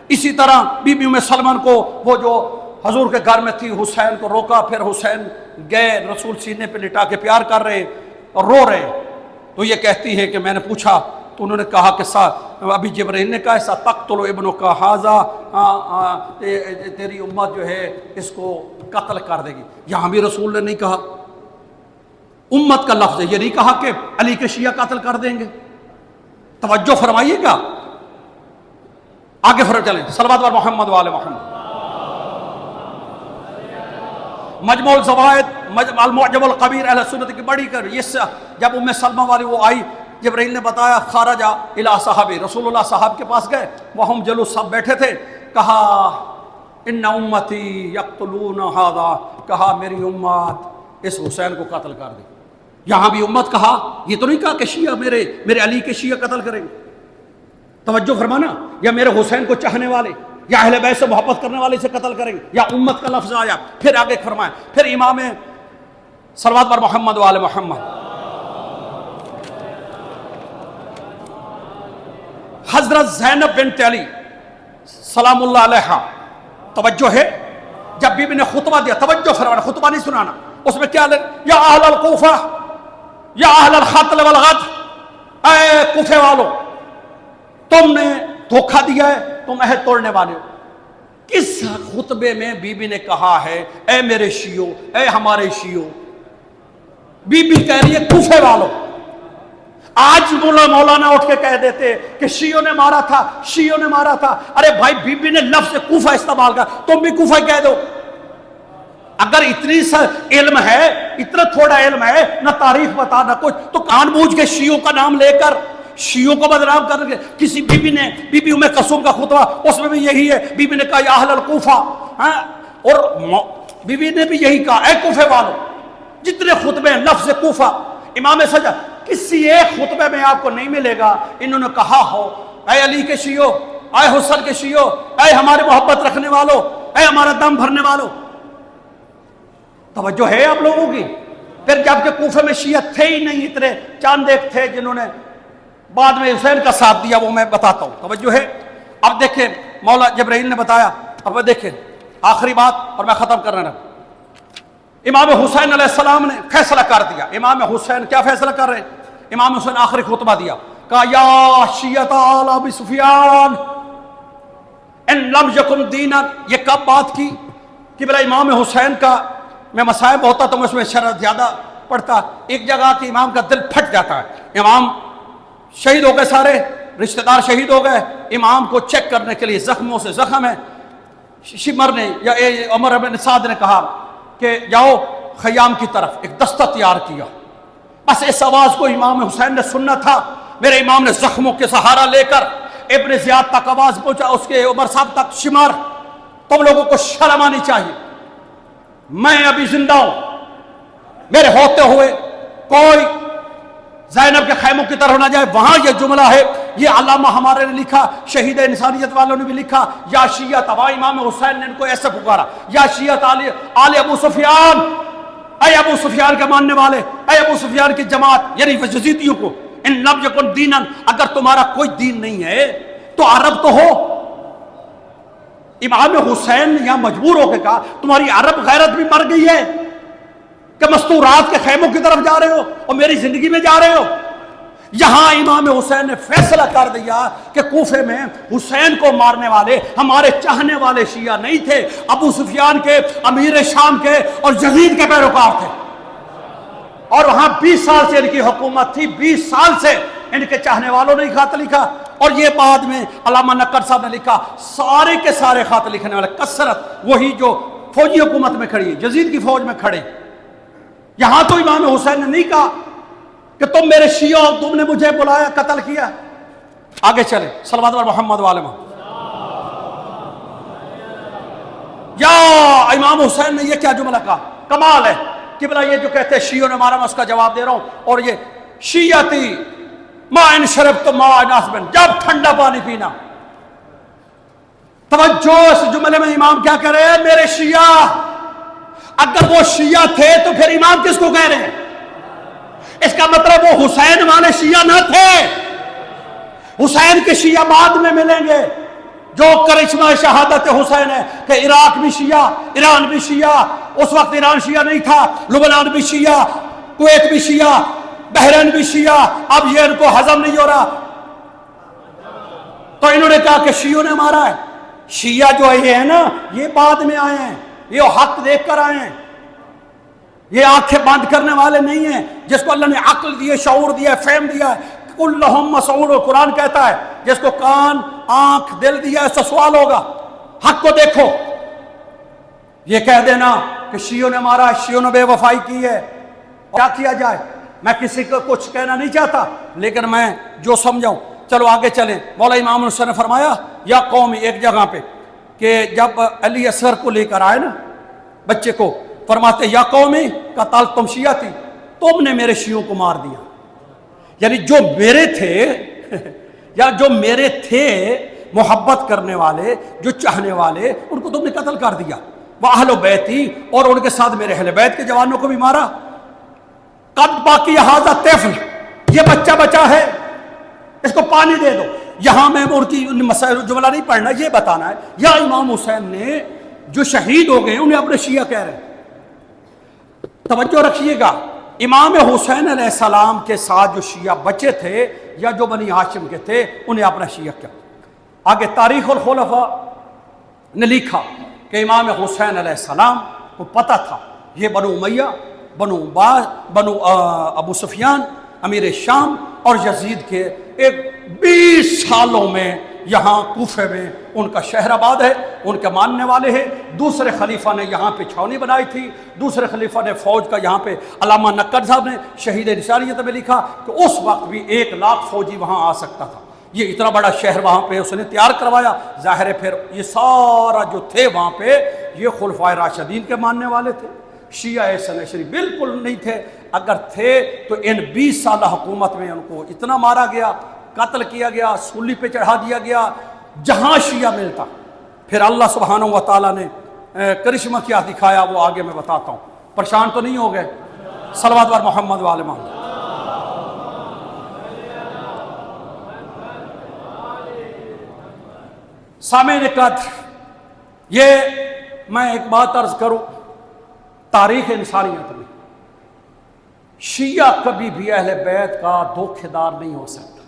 اسی طرح بی بی سلمہ کو، وہ جو حضور کے گھر میں تھی، حسین کو روکا، پھر حسین گئے، رسول سینے پہ لٹا کے پیار کر رہے اور رو رہے، تو یہ کہتی ہے کہ میں نے پوچھا تو انہوں نے کہا کہ ابھی جبرائیل نے کہا ستقتل ابنک ھذا، تیری امت جو ہے اس کو قتل کر دے گی۔ یہاں بھی رسول نے نہیں کہا، امت کا لفظ ہے، یہ نہیں کہا کہ علی کے شیعہ قتل کر دیں گے۔ توجہ فرمائیے گا، آگے چلیں، صلوات بر محمد وآل محمد۔ مجموع الزوائد، المعجم القبیر، اہل سنت کی بڑی کر، یہ جب سلمہ والی وہ آئی، جبرائیل نے بتایا، خرج الی صحابی، رسول اللہ صاحب کے پاس گئے، وہم جلوس، سب بیٹھے تھے، کہا ان امتی یقتلون ھذا، کہا میری امت اس حسین کو قتل کر دے۔ یہاں بھی امت کہا، یہ تو نہیں کہا کہ شیعہ میرے علی کے شیعہ قتل کریں گے۔ توجہ فرمانا، یا میرے حسین کو چاہنے والے یا اہل بیت سے محبت کرنے والے سے قتل کریں گے، یا امت کا لفظ آیا۔ پھر آگے فرمایا، پھر امام صلوات بر محمد وآل محمد، حضرت زینب بنت علی سلام اللہ علیہا، توجہ ہے، جب بیوی نے خطبہ دیا، توجہ فرمانا، خطبہ نہیں سنانا، اس میں کیا لے، یا اہل الکوفہ، یا اہل القتل والغدر، اے کوفے والو، تم نے دھوکہ دیا ہے، تم عہد توڑنے والے ہو۔ کس خطبے میں بی بی نے کہا ہے اے میرے شیعو، اے ہمارے شیعو؟ بی بی کہہ رہی ہے کوفے والو۔ آج مولانا اٹھ کے کہہ دیتے کہ شیعوں نے مارا تھا، شیعوں نے مارا تھا۔ ارے بھائی، بی بی نے لفظ کوفہ استعمال کر، تم بھی کوفہ کہہ دو۔ اگر اتنی سا علم ہے، اتنا تھوڑا علم ہے، نہ تاریخ بتا نہ کچھ، تو کان بوجھ کے شیعوں کا نام لے کر شیعوں کو بدنام کر کے کسی بی بی ام کلثوم کا خطبہ، اس میں بھی یہی ہے، بی بی نے کہا یا اہل الکوفہ، اور بی بی نے بھی یہی کہا اے کوفے والو۔ جتنے خطبے ہیں لفظ کوفہ امام سجا کسی ایک خطبے میں آپ کو نہیں ملے گا انہوں نے کہا ہو اے علی کے شیعو، اے حسن کے شیعو، اے ہمارے محبت رکھنے والوں، اے ہمارا دم بھرنے والوں. توجہ ہے آپ لوگوں کی؟ پھر جبکہ کوفے میں شیعہ تھے ہی نہیں، اتنے چاند ایک تھے جنہوں نے بعد میں حسین کا ساتھ دیا، وہ میں بتاتا ہوں. توجہ ہے؟ اب دیکھیں مولا جبرائیل نے بتایا. اب دیکھیں آخری بات اور میں ختم کرنا رہا. امام حسین علیہ السلام نے فیصلہ کر دیا. امام حسین کیا فیصلہ کر رہے ہیں؟ امام حسین آخری خطبہ دیا، کہا یا شیعۃ آل ابی سفیان ان لم یکن دینا. یہ کب بات کی کہ بلا امام حسین کا میں مصائب ہوتا تو میں اس میں شرح زیادہ پڑھتا. ایک جگہ کہ امام کا دل پھٹ جاتا ہے. امام شہید ہو گئے، سارے رشتہ دار شہید ہو گئے. امام کو چیک کرنے کے لیے زخموں سے زخم ہے. شمر نے یا عمر بن سعد نے کہا کہ جاؤ خیام کی طرف، ایک دستہ تیار کیا. بس اس آواز کو امام حسین نے سننا تھا. میرے امام نے زخموں کے سہارا لے کر ابن زیاد تک آواز پہنچا، اس کے عمر صاحب تک. شمر تم لوگوں کو شرم آنی چاہیے، میں ابھی زندہ ہوں، میرے ہوتے ہوئے کوئی زینب کے خیموں کی طرف نہ جائے. وہاں یہ جملہ ہے، یہ علامہ ہمارے نے لکھا، شہید انسانیت والوں نے بھی لکھا، یا شیعہ تبا. امام حسین نے ان کو ایسے پکارا، یا شیعہ آل ابو سفیان، اے ابو سفیان کے ماننے والے، اے ابو سفیان کی جماعت، یعنی یزیدیوں کو. ان لم یکن دینا، اگر تمہارا کوئی دین نہیں ہے تو عرب تو ہو. امام حسین نے یہاں مجبور ہو کے کہا تمہاری عرب غیرت بھی مر گئی ہے کہ مستورات کے خیموں کی طرف جا رہے ہو اور میری زندگی میں جا رہے ہو. یہاں امام حسین نے فیصلہ کر دیا کہ کوفے میں حسین کو مارنے والے ہمارے چاہنے والے شیعہ نہیں تھے، ابو سفیان کے، امیر شام کے اور یزید کے پیروکار تھے. اور وہاں 20 سال سے ان کی حکومت تھی، 20 سال سے ان کے چاہنے والوں نے خط لکھا. اور یہ بعد میں علامہ نقر صاحب نے لکھا، سارے کے سارے خط لکھنے والے کثرت وہی جو فوجی حکومت میں کھڑی ہے، یزید کی فوج میں کھڑے. یہاں تو امام حسین نے نہیں کہا کہ تم میرے شیعہ ہو، تم نے مجھے بلایا، قتل کیا. آگے چلے صلوات علی محمد و آل محمد. یا امام حسین نے یہ کیا جملہ کہا، کمال ہے کہ بلا یہ جو کہتے ہیں شیعوں نے مارا، میں اس کا جواب دے رہا ہوں. اور یہ شیعتی ما ان شربت ما ناسبن، جب ٹھنڈا پانی پینا. توجہ اس جملے میں امام کیا کہہ رہے ہیں، میرے شیعہ. اگر وہ شیعہ تھے تو پھر امام کس کو کہہ رہے ہیں؟ اس کا مطلب وہ حسین والے شیعہ نہ تھے. حسین کے شیعہ بعد میں ملیں گے. جو کرشمہ شہادت حسین ہے کہ عراق بھی شیعہ، ایران بھی شیعہ، اس وقت ایران شیعہ نہیں تھا، لبنان بھی شیعہ، کویت بھی شیعہ، بحرین بھی شیعہ. اب یہ ان کو ہضم نہیں ہو رہا تو انہوں نے کہا کہ شیعوں نے مارا ہے. شیعہ جو یہ ہے نا، یہ بعد میں آئے ہیں، یہ حق دیکھ کر آئے ہیں، یہ آنکھیں بند کرنے والے نہیں ہیں. جس کو اللہ نے عقل دی ہے، شعور دیا ہے، فہم دیا ہے، کلہم مسعول، قرآن کہتا ہے جس کو کان، آنکھ، دل دیا ہے، اس سے سوال ہوگا. حق کو دیکھو. یہ کہہ دینا کہ شیعوں نے مارا، شیعوں نے بے وفائی کی ہے، کیا کیا جائے؟ میں کسی کو کچھ کہنا نہیں چاہتا، لیکن میں جو سمجھاؤں. چلو آگے چلیں. مولا امام حسین نے فرمایا یا قومی، ایک جگہ پہ کہ جب علی اصغر کو لے کر آئے نا بچے کو، فرماتے یا قومی قتل تم شیعہ تھی، تم نے میرے شیعوں کو مار دیا. یعنی جو میرے تھے یا جو میرے تھے محبت کرنے والے، جو چاہنے والے، ان کو تم نے قتل کر دیا. وہ اہل بیتی، اور ان کے ساتھ میرے اہل بیت کے جوانوں کو بھی مارا. قد باقی ھذا طفل، یہ بچہ بچا ہے، اس کو پانی دے دو. یہاں میں ان کی مسائل جملہ نہیں پڑھنا، یہ بتانا ہے یا امام حسین نے جو شہید ہو گئے انہیں اپنے شیعہ کہہ رہے ہیں. توجہ رکھیے گا، امام حسین علیہ السلام کے ساتھ جو شیعہ بچے تھے یا جو بنی ہاشم کے تھے انہیں اپنا شیعہ کیا. آگے تاریخ الخلفاء نے لکھا کہ امام حسین علیہ السلام کو پتہ تھا یہ بنو امیہ، بنو ابو سفیان، امیر شام اور یزید کے ایک 20 سالوں میں یہاں کوفے میں ان کا شہر آباد ہے، ان کے ماننے والے ہیں. دوسرے خلیفہ نے یہاں پہ چھاونی بنائی تھی، دوسرے خلیفہ نے فوج کا یہاں پہ، علامہ نقد صاحب نے شہید نثاریت میں لکھا کہ اس وقت بھی 1 لاکھ فوجی وہاں آ سکتا تھا. یہ اتنا بڑا شہر وہاں پہ اس نے تیار کروایا. ظاہر ہے پھر یہ سارا جو تھے وہاں پہ یہ خلفائے راشدین کے ماننے والے تھے. شیعہ حسن عشری بالکل نہیں تھے، اگر تھے تو ان 20 سالہ حکومت میں ان کو اتنا مارا گیا، قتل کیا گیا، سولی پہ چڑھا دیا گیا جہاں شیعہ ملتا۔ پھر اللہ سبحانہ و تعالیٰ نے کرشمہ کیا دکھایا، وہ آگے میں بتاتا ہوں۔ پریشان تو نہیں ہو گئے؟ صلوات بر محمد و آل محمد۔ سامعین قدر، یہ میں ایک بات عرض کروں، تاریخ انسانیت میں شیعہ کبھی بھی اہل بیت کا دھوکے دار نہیں ہو سکتا۔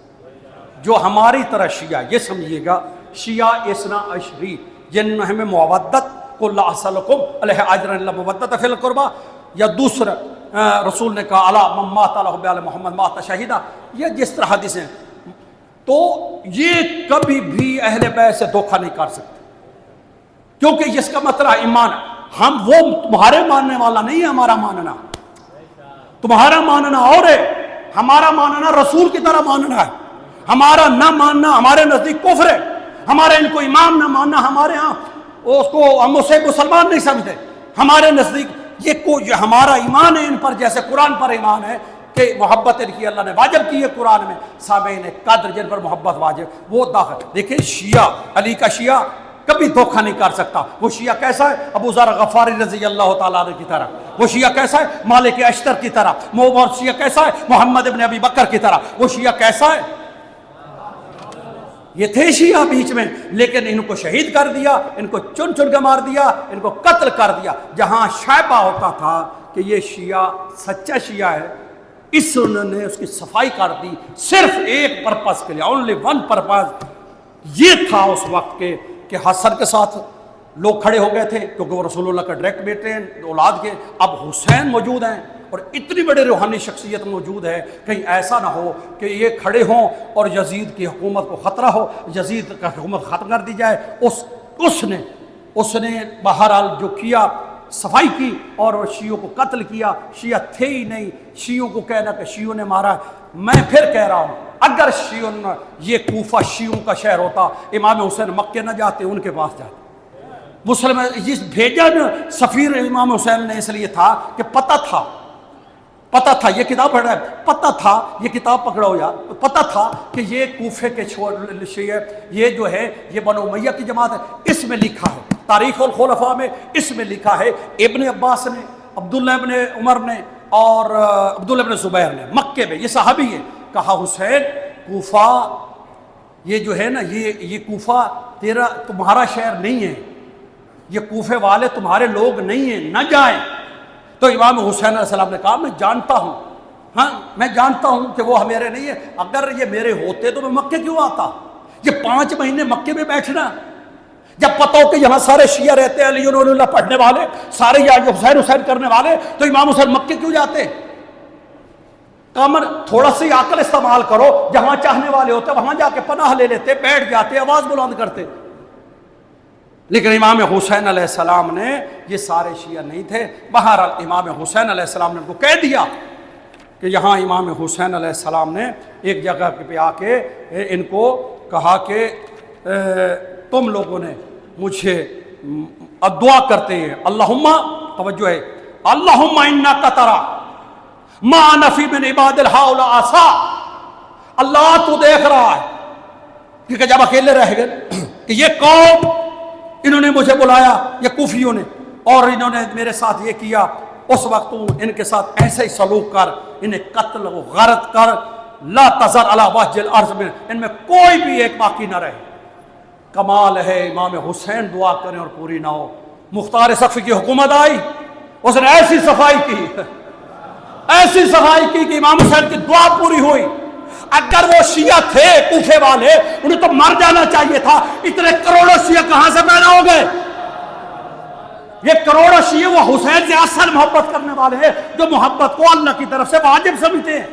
جو ہماری طرح شیعہ، یہ سمجھیے گا شیعہ اثنا عشری جن میں مودت کو لا اسلکم علیہ اجر الا مودت فی القربہ، یا دوسرا رسول نے کہا الا من مات علی حب آل محمد مات شہیدا، یہ جس طرح حدیثیں، تو یہ کبھی بھی اہل بیت سے دھوکہ نہیں کر سکتے، کیونکہ اس کا مطلب ایمان ہے۔ ہم وہ تمہارے ماننے والا نہیں ہے، ہمارا ماننا، تمہارا ماننا اور ہے، ہمارا ماننا رسول کی طرح ماننا ہے۔ ہمارا نہ ماننا ہمارے نزدیک کفر ہے، ہمارے ان کو امام نہ ماننا ہمارے ہاں اس کو ہم اسے مسلمان نہیں سمجھتے۔ ہمارے نزدیک یہ ہمارا ایمان ہے ان پر، جیسے قرآن پر ایمان ہے کہ محبت ان کی اللہ نے واجب کی ہے قرآن میں۔ سامعین قدر، جن پر محبت واجب وہ داخل۔ دیکھیں شیعہ، علی کا شیعہ کبھی دھوکہ نہیں کر سکتا۔ وہ شیعہ کیسا ہے؟ ابو ذر غفاری رضی اللہ تعالیٰ عنہ کی طرح۔ وہ شیعہ کیسا ہے؟ مالک اشتر کی طرح۔ وہ شیعہ کیسا ہے؟ محمد ابن ابی بکر کی طرح۔ وہ شیعہ کیسا ہے؟ یہ تھے شیعہ بیچ میں، لیکن ان کو شہید کر دیا، ان کو چن چن کے مار دیا، ان کو قتل کر دیا۔ جہاں شائبہ ہوتا تھا کہ یہ شیعہ سچا شیعہ ہے، انہوں نے اس کی صفائی کر دی، صرف ایک پرپس کے لیے، اونلی ون پرپس یہ تھا اس وقت کے کہ حسن کے ساتھ لوگ کھڑے ہو گئے تھے، کیونکہ وہ رسول اللہ کا ڈائریکٹ بیٹے ہیں اولاد کے۔ اب حسین موجود ہیں اور اتنی بڑی روحانی شخصیت موجود ہے، کہیں ایسا نہ ہو کہ یہ کھڑے ہوں اور یزید کی حکومت کو خطرہ ہو، یزید کا حکومت ختم کر دی جائے۔ اس نے بہرحال جو کیا، صفائی کی اور شیعوں کو قتل کیا۔ شیعہ تھے ہی نہیں، شیعوں کو کہنا کہ شیعوں نے مارا۔ میں پھر کہہ رہا ہوں، اگر شیعوں یہ کوفہ شیعوں کا شہر ہوتا، امام حسین مکے نہ جاتے، ان کے پاس جاتے۔ مسلم جس بھیجا سفیر امام حسین نے اس لیے تھا کہ پتہ تھا، یہ کتاب پڑھ رہا ہے، پتہ تھا، یہ کتاب پکڑو یار، پتہ تھا کہ یہ کوفے کے شیعہ، یہ جو ہے یہ بنو امیہ کی جماعت ہے۔ اس میں لکھا ہے تاریخ الخلفاء میں، اس میں لکھا ہے ابن عباس نے، عبداللہ ابن عمر نے اور عبداللہ ابن زبیر نے مکے میں، یہ صحابی ہے، کہا حسین کوفہ یہ جو ہے نا، یہ کوفہ تمہارا شہر نہیں ہے، یہ کوفے والے تمہارے لوگ نہیں ہیں، نہ جائیں۔ تو امام حسین علیہ السلام نے کہا میں جانتا ہوں، ہاں میں جانتا ہوں کہ وہ میرے نہیں ہے، اگر یہ میرے ہوتے تو میں مکے کیوں آتا؟ یہ 5 مہینے مکے میں بیٹھنا، جب پتہ ہو کہ یہاں سارے شیعہ رہتے ہیں، علی اللہ پڑھنے والے سارے، یا حسین کرنے والے، تو امام حسین مکے کیوں جاتے؟ کامر تھوڑا سی عقل استعمال کرو، جہاں چاہنے والے ہوتے وہاں جا کے پناہ لے لیتے، بیٹھ جاتے، آواز بلند کرتے۔ لیکن امام حسین علیہ السلام نے، یہ سارے شیعہ نہیں تھے، بہرحال امام حسین علیہ السلام نے ان کو کہہ دیا کہ یہاں امام حسین علیہ السلام نے ایک جگہ پہ آ کے ان کو کہا کہ تم لوگوں نے مجھے دعا کرتے ہیں، اللہم، توجہ ہے، اللہم انک تری ما نفی من عباد الہؤلاء عصا، اللہ تو دیکھ رہا ہے، کیونکہ جب اکیلے رہ گئے کہ یہ قوم، انہوں نے مجھے بلایا، یہ کوفیوں نے، اور انہوں نے میرے ساتھ یہ کیا، اس وقت تو ان کے ساتھ ایسے ہی سلوک کر، انہیں قتل و غارت کر، لا تذر علی وجہ الارض میں، ان میں کوئی بھی ایک باقی نہ رہے۔ کمال ہے، امام حسین دعا کریں اور پوری نہ ہو۔ مختار صفی کی حکومت آئی، اس نے ایسی صفائی کی کہ امام حسین کی دعا پوری ہوئی۔ اگر وہ شیعہ تھے کوفے والے، انہیں تو مر جانا چاہیے تھا، اتنے کروڑوں شیعہ کہاں سے پیدا ہو گئے؟ یہ کروڑوں شیعہ وہ حسین سے اصل محبت کرنے والے ہیں، جو محبت کو اللہ کی طرف سے واجب سمجھتے ہیں۔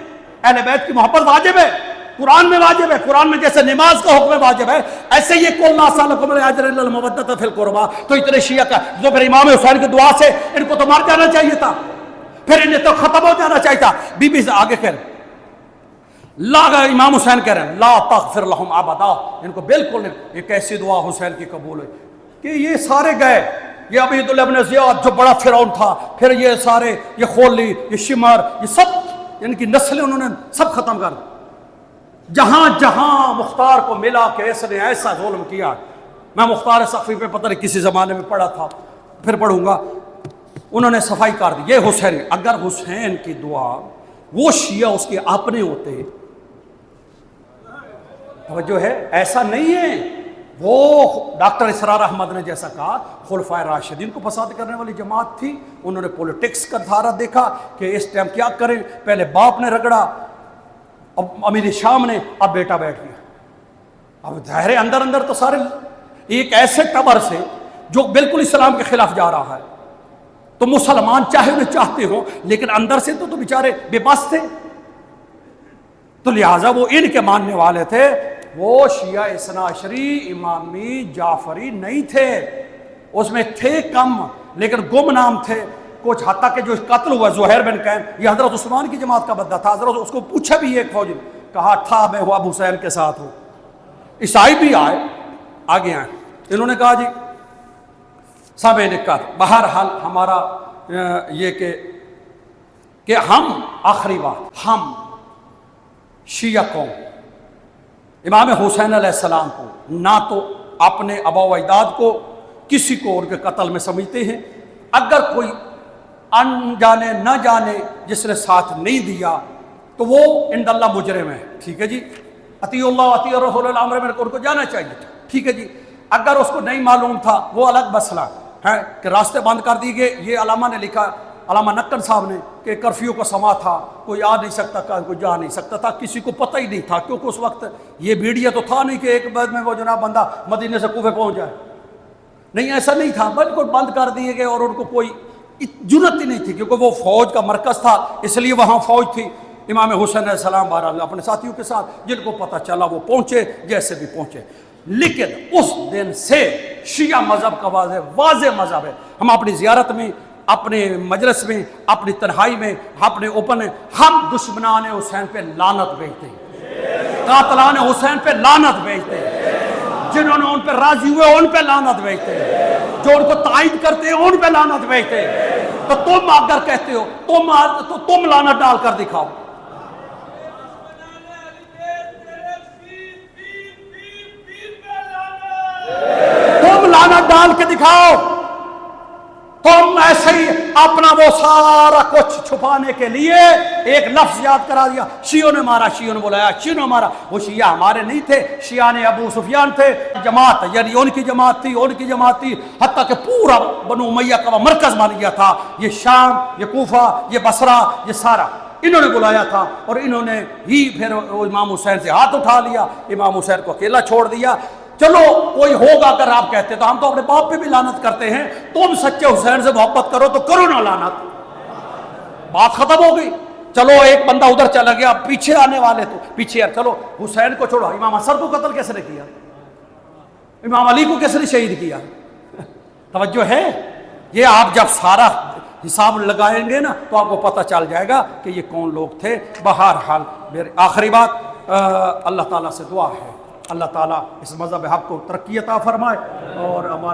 اہل بیت کی محبت واجب ہے، قرآن میں واجب ہے، قرآن میں جیسے نماز کا حکم واجب ہے، ایسے یہ قل لا اسألکم علیہ اجرا الا المودۃ فی القربى، تو اتنے شیعہ کا جو پھر امام حسین کی دعا سے ان کو تو مر جانا چاہیے تھا، پھر انہیں تو ختم ہو جانا چاہیے تھا۔ بی بی سے آگے کہہ رہے لا، امام حسین کہہ رہے ہیں لا تغفر لهم ابدا، ان کو بالکل نہیں۔ ایک ایسی دعا حسین کی قبول ہوئی کہ یہ سارے گئے، یہ عبید ابن زیاد جو بڑا فرعون تھا، پھر یہ سارے، یہ خولی، یہ شمر، یہ سب ان کی نسلیں انہوں نے سب ختم کر دی۔ جہاں جہاں مختار کو ملا کہ اس نے ایسا ظلم کیا، میں مختار سقفی پہ پتہ نہیں کسی زمانے میں پڑھا تھا، پھر پڑھوں گا، انہوں نے صفائی کر دی۔ یہ حسین، اگر حسین کی دعا وہ شیعہ اس کے اپنے ہوتے، توجہ ہے، ایسا نہیں ہے۔ وہ ڈاکٹر اسرار احمد نے جیسا کہا، خلفائے راشدین کو فساد کرنے والی جماعت تھی، انہوں نے پولیٹکس کا دھارا دیکھا کہ اس ٹائم کیا کریں، پہلے باپ نے رگڑا، اب امیر شام نے، اب بیٹا بیٹھ گیا۔ اب ظاہر اندر اندر تو سارے ایک ایسے ٹبر سے جو بالکل اسلام کے خلاف جا رہا ہے، تو مسلمان چاہے انہیں چاہتے ہوں لیکن اندر سے تو بیچارے بے بس تھے، تو لہٰذا وہ ان کے ماننے والے تھے، وہ شیعہ اثنا عشری امامی جعفری نہیں تھے، اس میں تھے کم لیکن گم نام تھے کچھ، حتیٰ کہ جو قتل ہوا زہیر بن قین، یہ حضرت عثمان کی جماعت کا بندہ تھا، حضرت اس کو پوچھا بھی ایک فوجی، کہا تھا میں ابو حسین کے ساتھ ہوں۔ عیسائی بھی آئے، آگے آئے، انہوں نے کہا جی سامع نکات، بہرحال ہمارا یہ کہ ہم آخری بات، ہم شیعہ قوم امام حسین علیہ السلام کو نہ تو اپنے آبا و اجداد کو کسی کو ان کے قتل میں سمجھتے ہیں، اگر کوئی انجانے نہ جانے جس نے ساتھ نہیں دیا تو وہ عند اللہ مجرم ہے، ٹھیک ہے جی، اطیع اللہ اطیع الرسول الامر میں ان کو جانا چاہیے تھا، ٹھیک ہے جی۔ اگر اس کو نہیں معلوم تھا وہ الگ مسئلہ ہے کہ راستے بند کر دیے گئے، یہ علامہ نے لکھا، علامہ نکن صاحب نے، کہ کرفیو کا سما تھا، کوئی آ نہیں سکتا تھا، کوئی جا نہیں سکتا تھا، کسی کو پتہ ہی نہیں تھا، کیونکہ اس وقت یہ میڈیا تو تھا نہیں کہ ایک بعد میں وہ جناب بندہ مدینے سے کوفے پہنچ جائے، نہیں ایسا نہیں تھا، بالکل بند کر دیے گئے، اور ان کو کوئی جرت ہی نہیں تھی، کیونکہ وہ فوج کا مرکز تھا، اس لیے وہاں فوج تھی۔ امام حسین علیہ السلام بہرحال اپنے ساتھیوں کے ساتھ، جن کو پتہ چلا وہ پہنچے، جیسے بھی پہنچے، لیکن اس دن سے شیعہ مذہب کا واضح مذہب ہے۔ ہم اپنی زیارت میں، اپنے مجلس میں، اپنی تنہائی میں، اپنے اوپن میں، ہم دشمنان حسین پہ لعنت بھیجتے ہیں، قاتلان حسین پہ لعنت بھیجتے ہیں، جنہوں نے ان پہ راضی ہوئے ان پہ لعنت بھیجتے ہیں، جو ان کو تائید کرتے ہیں ان پہ لعنت بھیجتے ہیں۔ تو تم اگر کہتے ہو تو تم لعنت ڈال کر دکھاؤ۔ تم لعنت ڈال کے دکھاؤ، تم ایسے ہی اپنا وہ سارا کچھ چھپانے کے لیے ایک لفظ یاد کرا دیا، شیعوں نے مارا، شیعوں نے بلایا، شیعوں نے مارا، وہ شیعہ ہمارے نہیں تھے، شیعہ نے ابو سفیان تھے، جماعت یعنی ان کی جماعت تھی، ان کی جماعت تھی، حتیٰ کہ پورا بنو امیہ کا مرکز مان گیا تھا، یہ شام، یہ کوفہ، یہ بصرہ، یہ سارا انہوں نے بلایا تھا، اور انہوں نے ہی پھر امام حسین سے ہاتھ اٹھا لیا، امام حسین کو اکیلا چھوڑ دیا۔ چلو کوئی ہوگا اگر آپ کہتے تو ہم تو اپنے باپ پہ بھی لعنت کرتے ہیں، تم سچے حسین سے محبت کرو تو کرو نہ لعنت، بات ختم ہو گئی۔ چلو ایک بندہ ادھر چلا گیا، پیچھے آنے والے تو پیچھے، چلو حسین کو چھوڑو، امام حسن کو قتل کیسے نے کیا، امام علی کو کیسے نے شہید کیا، توجہ ہے؟ یہ آپ جب سارا حساب لگائیں گے نا تو آپ کو پتہ چل جائے گا کہ یہ کون لوگ تھے۔ بہرحال میری آخری بات، اللہ تعالیٰ سے دعا ہے اللہ تعالیٰ اس مذہب حق کو ترقی عطا فرمائے، اور ہمارے